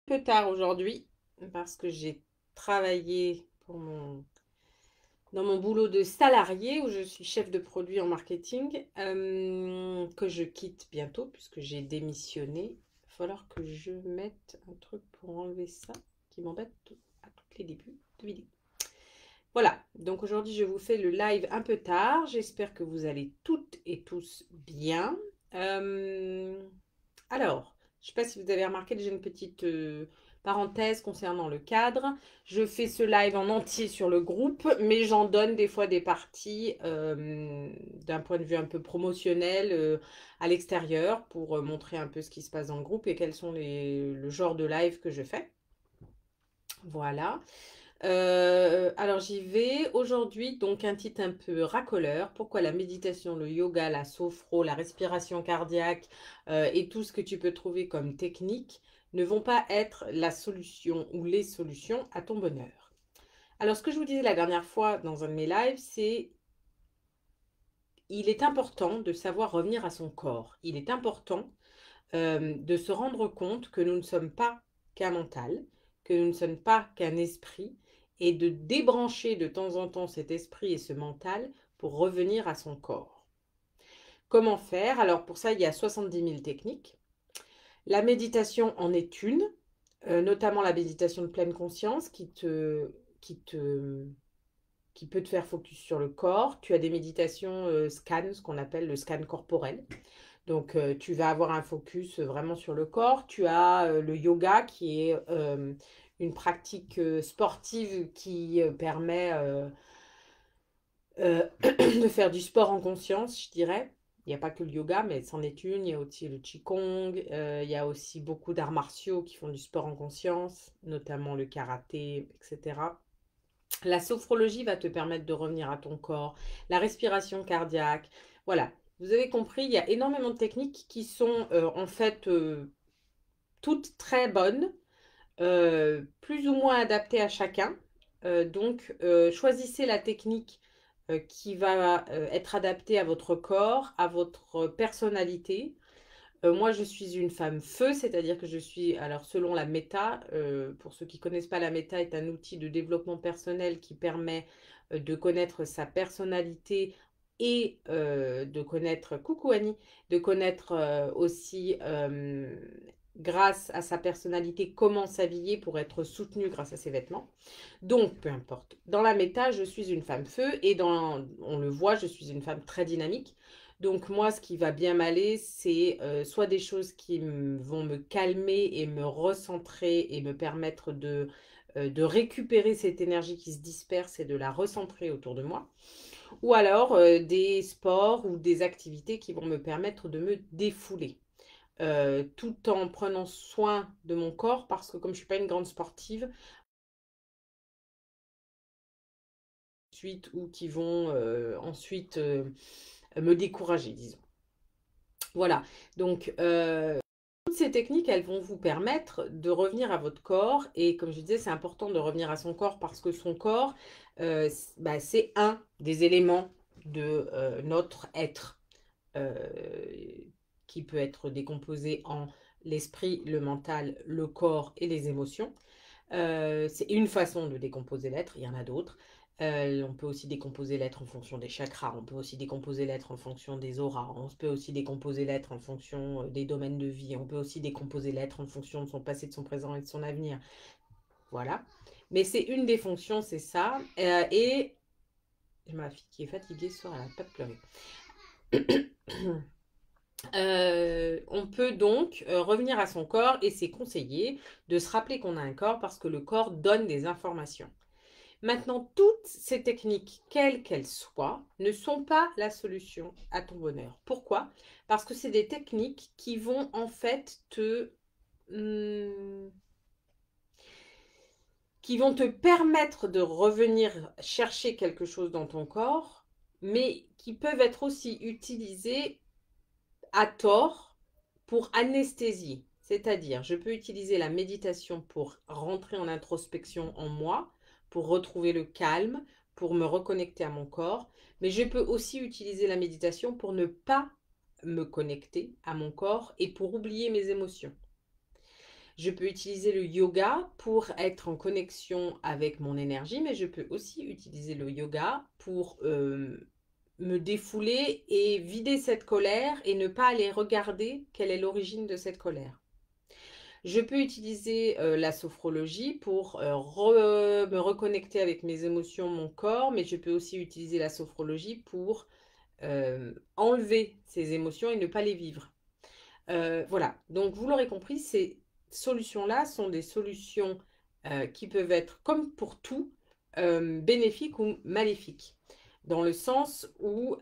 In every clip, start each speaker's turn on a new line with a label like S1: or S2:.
S1: peu tard aujourd'hui parce que j'ai travaillé dans mon boulot de salarié où je suis chef de produit en marketing, que je quitte bientôt puisque j'ai démissionné. Il va falloir que je mette un truc pour enlever ça qui m'embête à tous les débuts de vidéo. Voilà, donc aujourd'hui je vous fais le live un peu tard. J'espère que vous allez toutes et tous bien. Euh, alors, je ne sais pas si vous avez remarqué, j'ai une petite parenthèse concernant le cadre. Je fais ce live en entier sur le groupe, mais j'en donne des fois des parties d'un point de vue un peu promotionnel à l'extérieur pour montrer un peu ce qui se passe dans le groupe et quels sont le genre de live que je fais. Voilà. Alors j'y vais aujourd'hui, donc un titre un peu racoleur. Pourquoi la méditation, le yoga, la sophro, la respiration cardiaque et tout ce que tu peux trouver comme technique ne vont pas être la solution ou les solutions à ton bonheur. Alors ce que je vous disais la dernière fois dans un de mes lives, c'est il est important de savoir revenir à son corps. Il est important de se rendre compte que nous ne sommes pas qu'un mental, que nous ne sommes pas qu'un esprit, et de débrancher de temps en temps cet esprit et ce mental pour revenir à son corps. Comment faire? Alors pour ça, il y a 70 000 techniques. La méditation en est une, notamment la méditation de pleine conscience qui peut te faire focus sur le corps. Tu as des méditations scan, ce qu'on appelle le scan corporel. Donc, tu vas avoir un focus vraiment sur le corps. Tu as le yoga qui est une pratique sportive qui permet de faire du sport en conscience, je dirais. Il n'y a pas que le yoga, mais c'en est une. Il y a aussi le qigong. Il y a aussi beaucoup d'arts martiaux qui font du sport en conscience, notamment le karaté, etc. La sophrologie va te permettre de revenir à ton corps, la respiration cardiaque. Voilà, vous avez compris, il y a énormément de techniques qui sont en fait toutes très bonnes, plus ou moins adaptées à chacun. Donc, choisissez la technique qui va être adaptée à votre corps, à votre personnalité. Moi, je suis une femme feu, c'est-à-dire que je suis, alors selon la méta, pour ceux qui ne connaissent pas, la méta est un outil de développement personnel qui permet de connaître sa personnalité et de connaître, coucou Annie, de connaître aussi, grâce à sa personnalité, comment s'habiller pour être soutenu grâce à ses vêtements. Donc, peu importe. Dans la méta, je suis une femme feu et on le voit, je suis une femme très dynamique. Donc moi, ce qui va bien m'aller, c'est soit des choses qui vont me calmer et me recentrer et me permettre de récupérer cette énergie qui se disperse et de la recentrer autour de moi, ou alors des sports ou des activités qui vont me permettre de me défouler. Tout en prenant soin de mon corps parce que comme je ne suis pas une grande sportive, ou qui vont ensuite me décourager, disons. Voilà, donc toutes ces techniques, elles vont vous permettre de revenir à votre corps. Et comme je disais, c'est important de revenir à son corps parce que son corps, c'est un des éléments de notre être euh, qui peut être décomposé en l'esprit, le mental, le corps et les émotions. C'est une façon de décomposer l'être, il y en a d'autres. On peut aussi décomposer l'être en fonction des chakras, on peut aussi décomposer l'être en fonction des auras, on peut aussi décomposer l'être en fonction des domaines de vie, on peut aussi décomposer l'être en fonction de son passé, de son présent et de son avenir. Voilà. Mais c'est une des fonctions, c'est ça. Et j'ai ma fille qui est fatiguée ce soir, elle n'a pas de pleurer. On peut donc revenir à son corps et c'est conseillé de se rappeler qu'on a un corps parce que le corps donne des informations. Maintenant, toutes ces techniques, quelles qu'elles soient, ne sont pas la solution à ton bonheur. Pourquoi? Parce que c'est des techniques qui vont en fait hum, qui vont te permettre de revenir chercher quelque chose dans ton corps, mais qui peuvent être aussi utilisées à tort pour anesthésier. C'est-à-dire, je peux utiliser la méditation pour rentrer en introspection en moi, pour retrouver le calme, pour me reconnecter à mon corps, mais je peux aussi utiliser la méditation pour ne pas me connecter à mon corps et pour oublier mes émotions. Je peux utiliser le yoga pour être en connexion avec mon énergie, mais je peux aussi utiliser le yoga pour me défouler et vider cette colère et ne pas aller regarder quelle est l'origine de cette colère. Je peux utiliser la sophrologie pour me reconnecter avec mes émotions, mon corps, mais je peux aussi utiliser la sophrologie pour enlever ces émotions et ne pas les vivre. Voilà, donc vous l'aurez compris, ces solutions-là sont des solutions qui peuvent être, comme pour tout, bénéfiques ou maléfiques. Dans le sens où,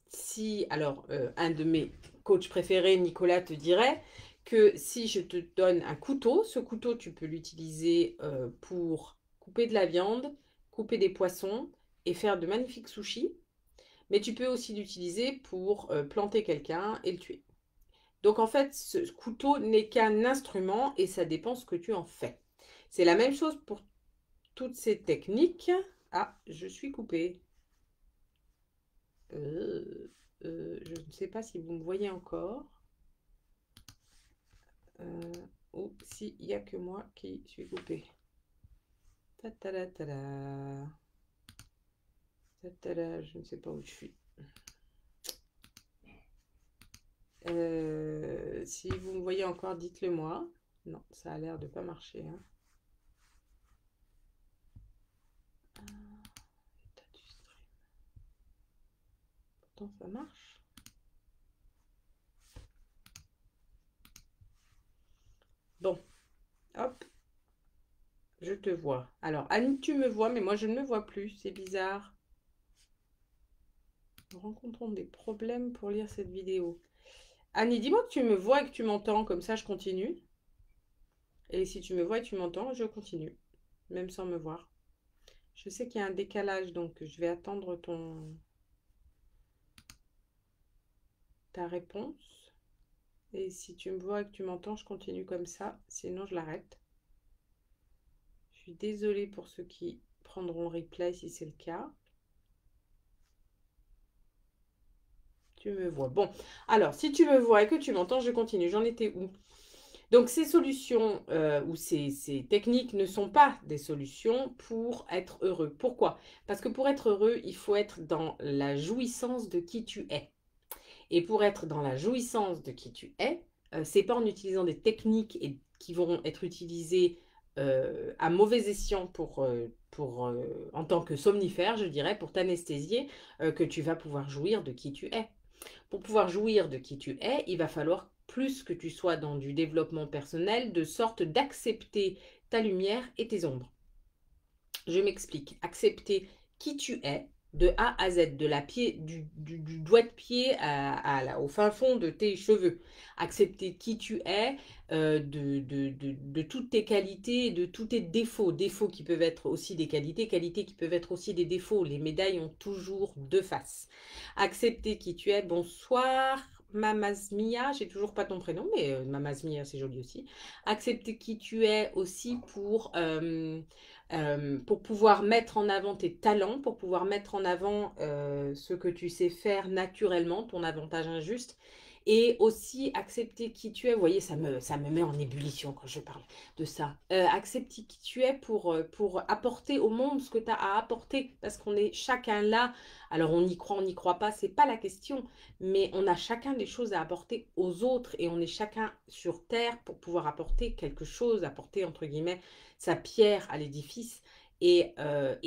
S1: si, alors, un de mes coachs préférés, Nicolas, te dirait que si je te donne un couteau, ce couteau, tu peux l'utiliser pour couper de la viande, couper des poissons et faire de magnifiques sushis, mais tu peux aussi l'utiliser pour planter quelqu'un et le tuer. Donc en fait, ce couteau n'est qu'un instrument et ça dépend ce que tu en fais. C'est la même chose pour toutes ces techniques. Ah, je suis coupée. Je ne sais pas si vous me voyez encore. Ou s'il n'y a que moi qui suis coupée. Ta-ta-da, ta-da. Ta-ta-da, je ne sais pas où je suis. Si vous me voyez encore, dites-le moi. Non, ça a l'air de pas marcher. Hein. État du stream. Pourtant, ça marche. Bon, hop, je te vois. Alors, Annie, tu me vois, mais moi, je ne me vois plus. C'est bizarre. Nous rencontrons des problèmes pour lire cette vidéo. Annie, dis-moi que tu me vois et que tu m'entends. Comme ça, je continue. Et si tu me vois et tu m'entends, je continue. Même sans me voir. Je sais qu'il y a un décalage, donc je vais attendre ta réponse. Et si tu me vois et que tu m'entends, je continue comme ça. Sinon, je l'arrête. Je suis désolée pour ceux qui prendront le replay si c'est le cas. Tu me vois. Bon, alors, si tu me vois et que tu m'entends, je continue. J'en étais où? Donc, ces solutions ou ces techniques ne sont pas des solutions pour être heureux. Pourquoi? Parce que pour être heureux, il faut être dans la jouissance de qui tu es. Et pour être dans la jouissance de qui tu es, c'est pas en utilisant des techniques qui vont être utilisées à mauvais escient en tant que somnifère, je dirais, pour t'anesthésier, que tu vas pouvoir jouir de qui tu es. Pour pouvoir jouir de qui tu es, il va falloir plus que tu sois dans du développement personnel, de sorte d'accepter ta lumière et tes ombres. Je m'explique. Accepter qui tu es, de A à Z, du doigt de pied au fin fond de tes cheveux. Accepter qui tu es, de toutes tes qualités et de tous tes défauts. Défauts qui peuvent être aussi des qualités, qualités qui peuvent être aussi des défauts. Les médailles ont toujours deux faces. Accepter qui tu es. Bonsoir. Mamazmia, j'ai toujours pas ton prénom, mais Mamazmia, c'est joli aussi. Accepter qui tu es aussi pour pouvoir mettre en avant tes talents, pour pouvoir mettre en avant ce que tu sais faire naturellement, ton avantage injuste, et aussi accepter qui tu es. Vous voyez, ça me met en ébullition quand je parle de ça. Accepter qui tu es pour apporter au monde ce que tu as à apporter, parce qu'on est chacun là. Alors on y croit, on n'y croit pas, c'est pas la question, mais on a chacun des choses à apporter aux autres et on est chacun sur Terre pour pouvoir apporter quelque chose, apporter entre guillemets sa pierre à l'édifice. Et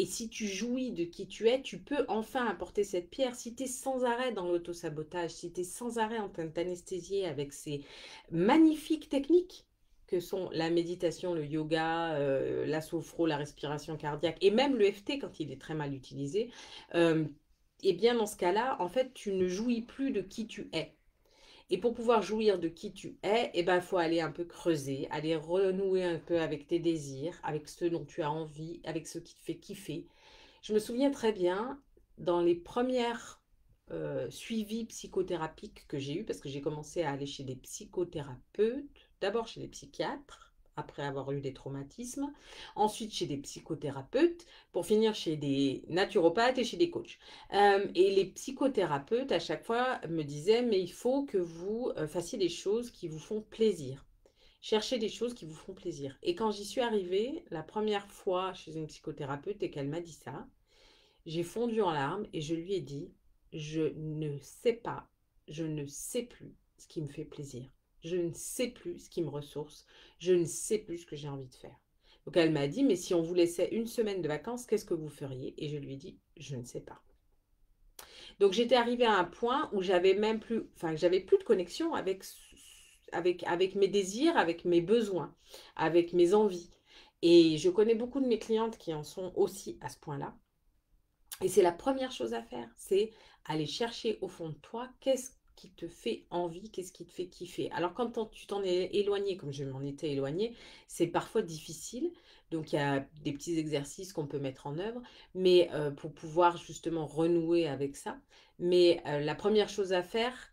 S1: si tu jouis de qui tu es, tu peux enfin apporter cette pierre. Si tu es sans arrêt dans l'autosabotage, si tu es sans arrêt en train de t'anesthésier avec ces magnifiques techniques que sont la méditation, le yoga, la sophro, la respiration cardiaque et même le FT quand il est très mal utilisé, et bien dans ce cas-là, en fait, tu ne jouis plus de qui tu es. Et pour pouvoir jouir de qui tu es, eh ben, il faut aller un peu creuser, aller renouer un peu avec tes désirs, avec ce dont tu as envie, avec ce qui te fait kiffer. Je me souviens très bien, dans les premières suivis psychothérapiques que j'ai eu, parce que j'ai commencé à aller chez des psychothérapeutes, d'abord chez des psychiatres, après avoir eu des traumatismes, ensuite chez des psychothérapeutes, pour finir chez des naturopathes et chez des coachs. Et les psychothérapeutes, à chaque fois, me disaient, mais il faut que vous fassiez des choses qui vous font plaisir. cherchez des choses qui vous font plaisir. Et quand j'y suis arrivée, la première fois chez une psychothérapeute et qu'elle m'a dit ça, j'ai fondu en larmes et je lui ai dit, je ne sais pas, je ne sais plus ce qui me fait plaisir. Je ne sais plus ce qui me ressource. Je ne sais plus ce que j'ai envie de faire. Donc elle m'a dit, mais si on vous laissait une semaine de vacances, qu'est-ce que vous feriez? Et je lui ai dit, je ne sais pas. Donc j'étais arrivée à un point où j'avais même plus, enfin, j'avais plus de connexion avec mes désirs, avec mes besoins, avec mes envies. Et je connais beaucoup de mes clientes qui en sont aussi à ce point-là. Et c'est la première chose à faire, c'est aller chercher au fond de toi qu'est-ce qui te fait envie, qu'est-ce qui te fait kiffer. Alors quand tu t'en es éloigné, comme je m'en étais éloignée, c'est parfois difficile. Donc il y a des petits exercices qu'on peut mettre en œuvre, mais pour pouvoir justement renouer avec ça. Mais la première chose à faire,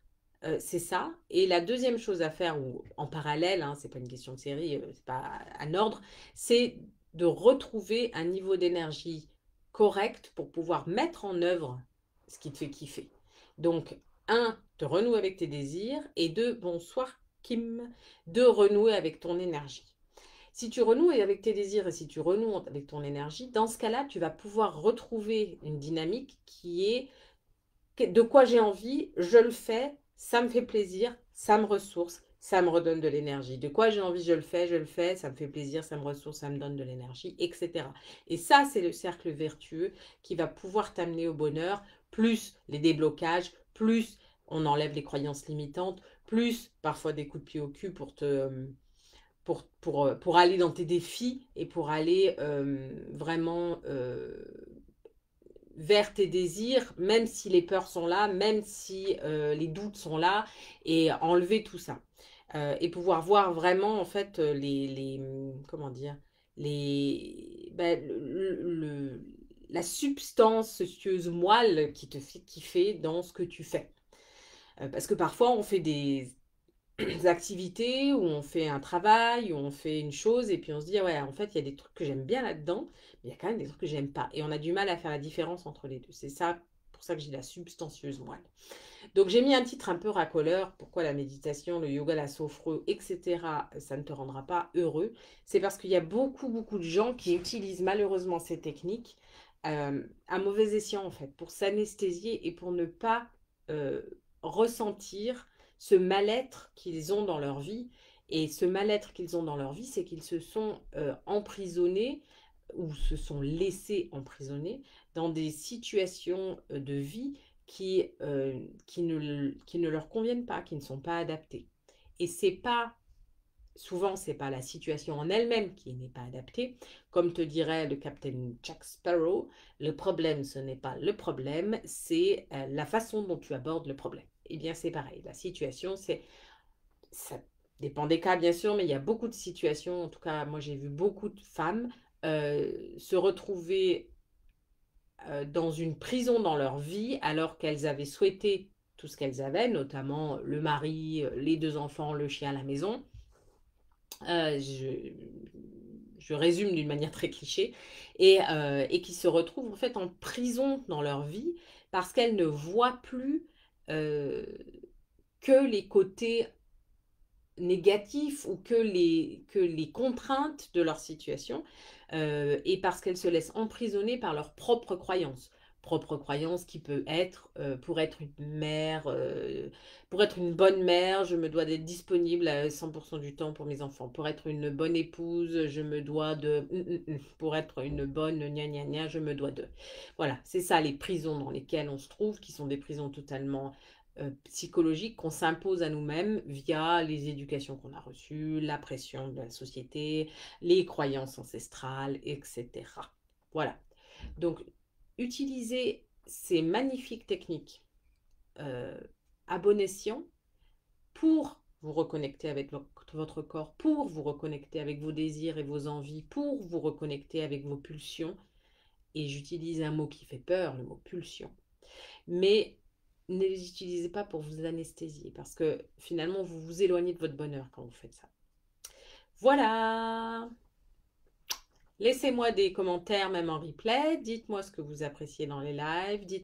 S1: c'est ça. Et la deuxième chose à faire, ou en parallèle, hein, c'est pas une question de série, c'est pas un ordre, c'est de retrouver un niveau d'énergie correct pour pouvoir mettre en œuvre ce qui te fait kiffer. Donc, un, te renouer avec tes désirs et deux, bonsoir Kim, de renouer avec ton énergie. Si tu renoues avec tes désirs et si tu renoues avec ton énergie, dans ce cas-là, tu vas pouvoir retrouver une dynamique qui est de quoi j'ai envie, je le fais, ça me fait plaisir, ça me ressource, ça me redonne de l'énergie. De quoi j'ai envie, je le fais, ça me fait plaisir, ça me ressource, ça me donne de l'énergie, etc. Et ça, c'est le cercle vertueux qui va pouvoir t'amener au bonheur, plus les déblocages, plus on enlève les croyances limitantes, plus parfois des coups de pied au cul pour aller dans tes défis et pour aller vraiment vers tes désirs, même si les peurs sont là, même si les doutes sont là, et enlever tout ça. Et pouvoir voir vraiment, en fait, comment dire, la substance moelle qui te fait kiffer dans ce que tu fais. Parce que parfois, on fait des activités, où on fait un travail, où on fait une chose, et puis on se dit, ah ouais, en fait, il y a des trucs que j'aime bien là-dedans, mais il y a quand même des trucs que j'aime pas. Et on a du mal à faire la différence entre les deux. C'est ça, pour ça que j'ai la substantieuse moelle. Donc j'ai mis un titre un peu racoleur, pourquoi la méditation, le yoga, la sophro, etc., ça ne te rendra pas heureux. C'est parce qu'il y a beaucoup, beaucoup de gens qui utilisent malheureusement ces techniques à mauvais escient, en fait, pour s'anesthésier et pour ne pas euh, ressentir ce mal-être qu'ils ont dans leur vie. Et ce mal-être qu'ils ont dans leur vie, c'est qu'ils se sont emprisonnés ou se sont laissés emprisonner dans des situations de vie qui ne leur conviennent pas, qui ne sont pas adaptées. Et c'est pas, souvent, c'est pas la situation en elle-même qui n'est pas adaptée. Comme te dirait le capitaine Jack Sparrow, le problème, ce n'est pas le problème, c'est la façon dont tu abordes le problème. Eh bien, c'est pareil. La situation, ça dépend des cas, bien sûr, mais il y a beaucoup de situations, en tout cas, moi, j'ai vu beaucoup de femmes se retrouver dans une prison dans leur vie alors qu'elles avaient souhaité tout ce qu'elles avaient, notamment le mari, les deux enfants, le chien à la maison. Euh, je, je résume d'une manière très cliché, et qui se retrouvent en fait en prison dans leur vie parce qu'elles ne voient plus euh, que les côtés négatifs ou que les contraintes de leur situation, et parce qu'elles se laissent emprisonner par leurs propres croyances. Propre croyance qui peut être, pour être une mère, pour être une bonne mère, je me dois d'être disponible à 100% du temps pour mes enfants. Pour être une bonne épouse, je me dois de... Pour être une bonne gna gna gna, je me dois de... Voilà, c'est ça les prisons dans lesquelles on se trouve, qui sont des prisons totalement psychologique qu'on s'impose à nous-mêmes via les éducations qu'on a reçues, la pression de la société, les croyances ancestrales, etc. Voilà. Donc, utilisez ces magnifiques techniques euh, à bon escient pour vous reconnecter avec votre corps, pour vous reconnecter avec vos désirs et vos envies, pour vous reconnecter avec vos pulsions. Et j'utilise un mot qui fait peur, le mot pulsion. Mais ne les utilisez pas pour vous anesthésier parce que finalement, vous vous éloignez de votre bonheur quand vous faites ça. Voilà. Laissez-moi des commentaires, même en replay. Dites-moi ce que vous appréciez dans les lives. Dites